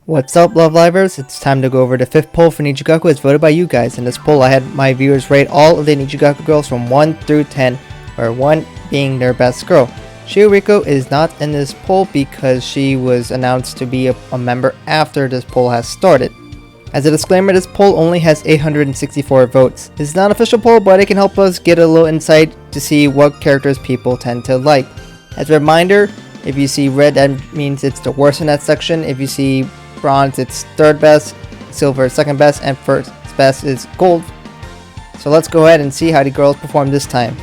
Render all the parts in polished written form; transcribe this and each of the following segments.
What's up, Love Livers? It's time to go over the 5th poll for NijiGaku as voted by you guys. In this poll, I had my viewers rate all of the NijiGaku girls from 1 through 10, where 1 being their best girl. Shizuku is not in this poll because she was announced to be a member after this poll has started. As a disclaimer, this poll only has 864 votes. This is not an official poll, but it can help us get a little insight to see what characters people tend to like. As a reminder, if you see red, that means it's the worst in that section. If you see bronze, it's 3rd best, silver is 2nd best, and 1st best is gold. So let's go ahead and see how the girls perform this time.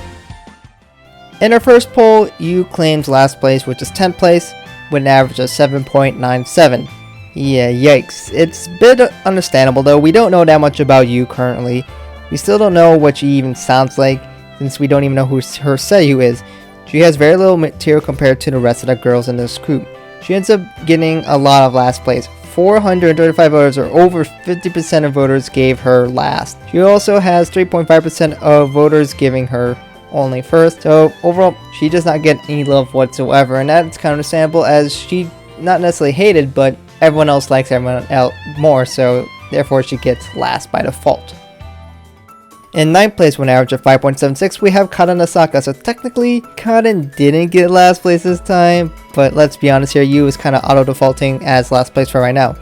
In our first poll, Yu claims last place, which is 10th place, with an average of 7.97. Yeah, yikes. It's a bit understandable though. We don't know that much about Yu currently. We still don't know what she even sounds like, since we don't even know who her seiyuu is. She has very little material compared to the rest of the girls in this group. She ends up getting a lot of last place. 435 voters, or over 50% of voters, gave her last. She also has 3.5% of voters giving her only first. So overall, she does not get any love whatsoever, and that's kind of understandable, as she not necessarily hated, but everyone else likes everyone else more, so therefore she gets last by default. In 9th place with an average of 5.76, we have Kanata. So technically, Kanan didn't get last place this time, but let's be honest here, Yu is kind of auto-defaulting as last place for right now.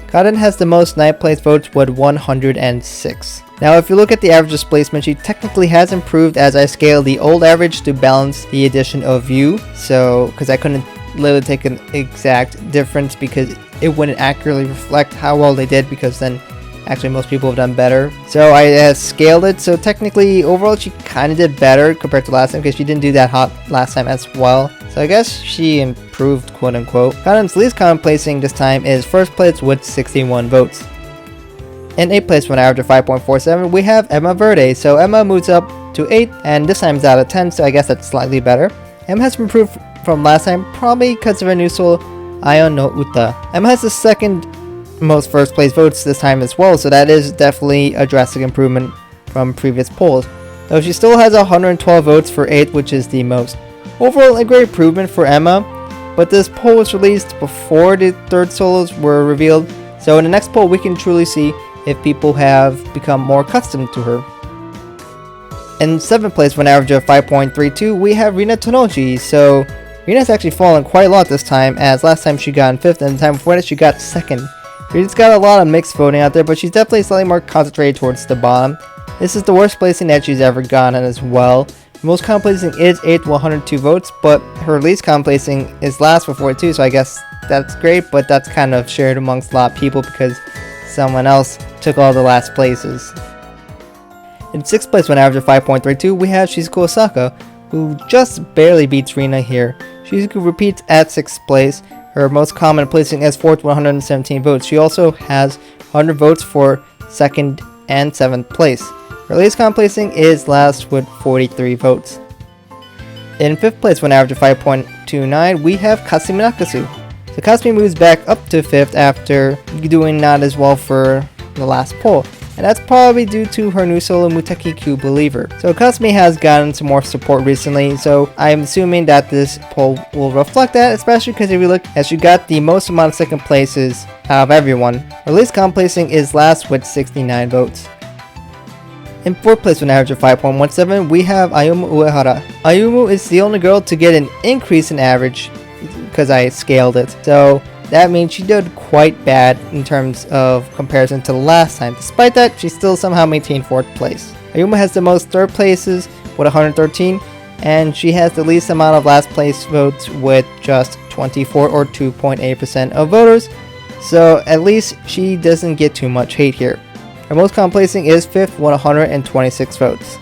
Kanan has the most 9th place votes with 106. Now if you look at the average displacement, she technically has improved as I scaled the old average to balance the addition of Yu, so because I couldn't literally take an exact difference because it wouldn't accurately reflect how well they did, because then actually most people have done better. So I scaled it, so technically overall she kind of did better compared to last time, because she didn't do that hot last time as well. So I guess she improved, quote unquote. Kanan's least common placing this time is 1st place with 61 votes. In 8th place with an average of 5.47, we have Emma Verde. So Emma moves up to 8, and this time is out of 10, so I guess that's slightly better. Emma has improved from last time, probably because of her new solo, Ayo no Uta. Emma has the 2nd most 1st place votes this time as well, so that is definitely a drastic improvement from previous polls. Though she still has 112 votes for 8th, which is the most. Overall, a great improvement for Emma, but this poll was released before the 3rd solos were revealed, so in the next poll we can truly see if people have become more accustomed to her. In 7th place with an average of 5.32, we have Rina Tonoji. So Rina's actually fallen quite a lot this time, as last time she got in 5th and the time before that she got 2nd. Rina's got a lot of mixed voting out there, but she's definitely slightly more concentrated towards the bottom. This is the worst placing that she's ever gotten as well. The most common placing is 8th with 102 votes, but her least common placing is last with 42, so I guess that's great, but that's kind of shared amongst a lot of people because someone else took all the last places. In 6th place with an average of 5.32, we have Shizuku Osaka, who just barely beats Rina here. Shizuku repeats at 6th place. Her most common placing is 4th with 117 votes. She also has 100 votes for 2nd and 7th place. Her least common placing is last with 43 votes. In 5th place with an average of 5.29, we have Kasumi Nakasu. So Kasumi moves back up to 5th after doing not as well for the last poll, and that's probably due to her new solo Mutakiku Believer. So Kasumi has gotten some more support recently, so I'm assuming that this poll will reflect that, especially because if you look, as she got the most amount of 2nd places out of everyone. Her least common placing is last with 69 votes. In 4th place with an average of 5.17, we have Ayuma Uehara. Ayuma is the only girl to get an increase in average because I scaled it. So that means she did quite bad in terms of comparison to the last time. Despite that, she still somehow maintained 4th place. Ayuma has the most 3rd places with 113, and she has the least amount of last place votes with just 24, or 2.8% of voters. So at least she doesn't get too much hate here. Her most common placing is 5th with 126 votes.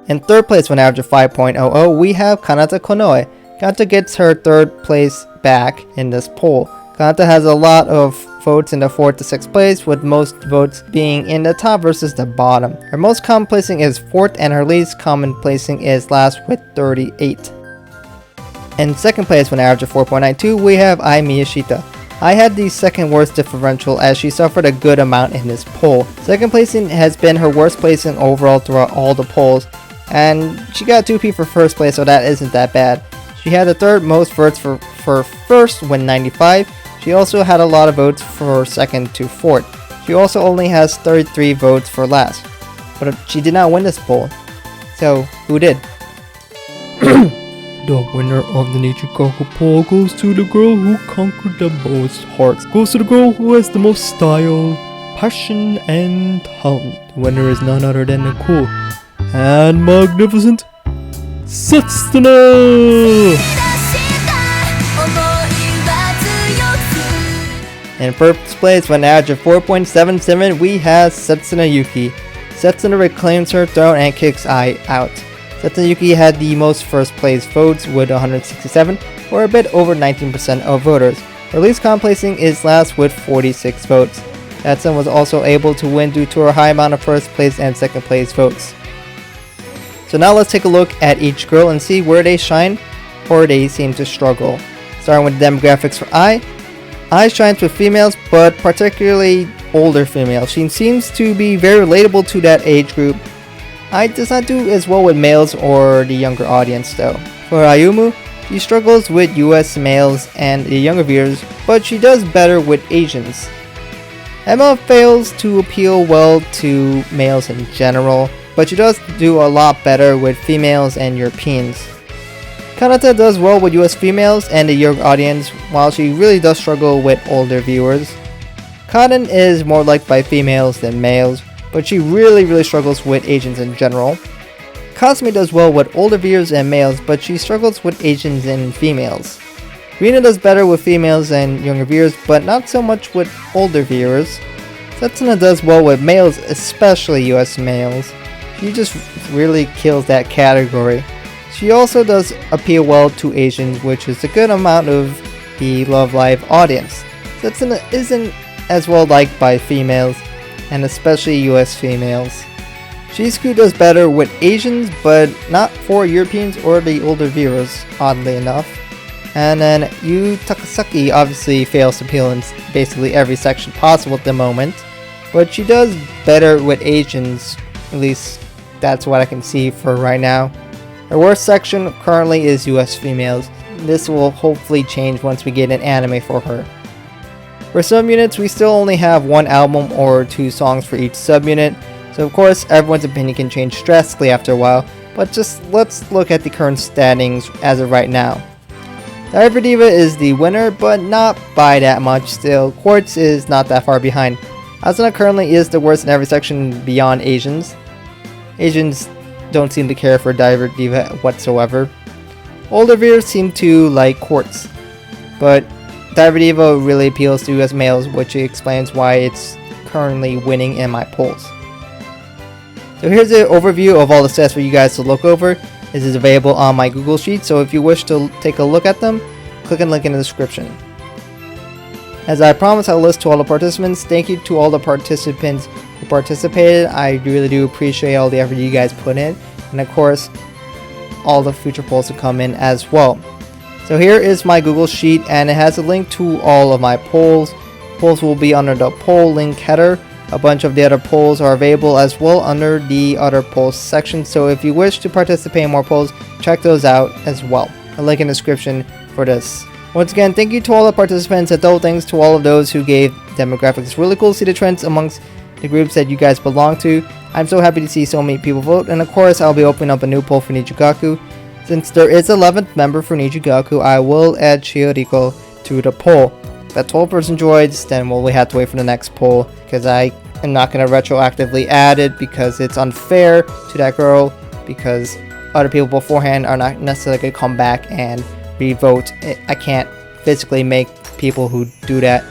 In 3rd place with an average of 5.00, we have Kanata Konoe. Kanata gets her 3rd place back in this poll. Kanata has a lot of votes in the 4th to 6th place, with most votes being in the top versus the bottom. Her most common placing is 4th, and her least common placing is last with 38. In 2nd place with an average of 4.92, we have Miyashita. I had the 2nd worst differential, as she suffered a good amount in this poll. 2nd placing has been her worst placing overall throughout all the polls, and she got 2p for 1st place, so that isn't that bad. She had the 3rd most votes for 1st with 95, She also had a lot of votes for second to fourth. She also only has 33 votes for last. But she did not win this poll. So, who did? The winner of the NijiGaku poll goes to the girl who conquered the most hearts. Goes to the girl who has the most style, passion, and talent. The winner is none other than the cool and magnificent Setsuna! In first place with an average of 4.77, we have Setsuna Yuki. Setsuna reclaims her throne and kicks Ai out. Setsuna Yuki had the most first place votes with 167, or a bit over 19% of voters. Her least common placing is last with 46 votes. Setsuna was also able to win due to her high amount of first place and second place votes. So now let's take a look at each girl and see where they shine or they seem to struggle. Starting with the demographics for Ai. Ai shines with females, but particularly older females. She seems to be very relatable to that age group. Ai does not do as well with males or the younger audience though. For Ayuma, she struggles with US males and the younger viewers, but she does better with Asians. Emma fails to appeal well to males in general, but she does do a lot better with females and Europeans. Kanata does well with US females and the young audience, while she really does struggle with older viewers. Kanan is more liked by females than males, but she really struggles with Asians in general. Kasumi does well with older viewers and males, but she struggles with Asians and females. Rina does better with females and younger viewers, but not so much with older viewers. Setsuna does well with males, especially US males. She just really kills that category. She also does appeal well to Asians, which is a good amount of the Love Live audience. Setsuna isn't as well liked by females, and especially US females. Shizuku does better with Asians, but not for Europeans or the older viewers, oddly enough. And then Takasaki obviously fails to appeal in basically every section possible at the moment, but she does better with Asians, at least that's what I can see for right now. Her worst section currently is US females. This will hopefully change once we get an anime for her. For subunits, we still only have one album or 2 songs for each subunit, so of course everyone's opinion can change drastically after a while, but just let's look at the current standings as of right now. Diver Diva is the winner, but not by that much still. Quartz is not that far behind. Asuna currently is the worst in every section beyond Asians. Asians don't seem to care for Diver Diva whatsoever. Older viewers seem to like Quartz, but Diver Diva really appeals to US males, which explains why it's currently winning in my polls. So here's an overview of all the stats for you guys to look over. This is available on my Google Sheet, so if you wish to take a look at them, click on the link in the description. As I promised, I'll list to all the participants. Thank you to all the participants who participated. I really do appreciate all the effort you guys put in, and of course, all the future polls to come in as well. So here is my Google Sheet, and it has a link to all of my polls. Polls will be under the poll link header. A bunch of the other polls are available as well under the other polls section, so if you wish to participate in more polls, check those out as well. A link in the description for this. Once again, thank you to all the participants, and double thanks to all of those who gave demographics. It's really cool to see the trends amongst the groups that you guys belong to. I'm so happy to see so many people vote, and of course I'll be opening up a new poll for NijiGaku. Since there is 11th member for NijiGaku, I will add Shizuku to the poll. If that 12 person joins, then we'll have to wait for the next poll, because I am not going to retroactively add it because it's unfair to that girl, because other people beforehand are not necessarily going to come back and re-vote. I can't physically make people who do that,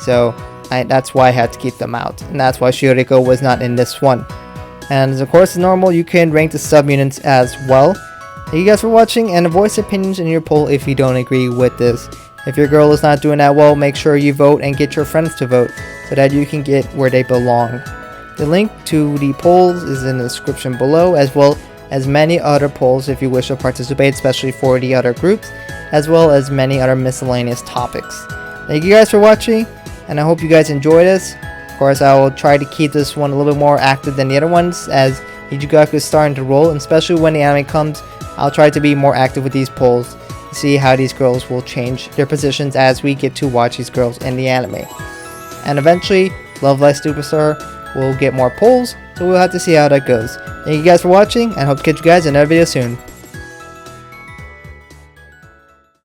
so that's why I had to keep them out, and that's why Shizuku was not in this one. And of course, as normal, you can rank the subunits as well. Thank you guys for watching, and voice opinions in your poll if you don't agree with this. If your girl is not doing that well, make sure you vote and get your friends to vote so that you can get where they belong. The link to the polls is in the description below, as well as many other polls if you wish to participate, especially for the other groups, as well as many other miscellaneous topics. Thank you guys for watching, and I hope you guys enjoy this. Of course, I will try to keep this one a little bit more active than the other ones, as NijiGaku is starting to roll, and especially when the anime comes, I'll try to be more active with these polls. to see how these girls will change their positions as we get to watch these girls in the anime. And eventually, Love Live Superstar will get more polls, so we'll have to see how that goes. Thank you guys for watching, and hope to catch you guys in another video soon.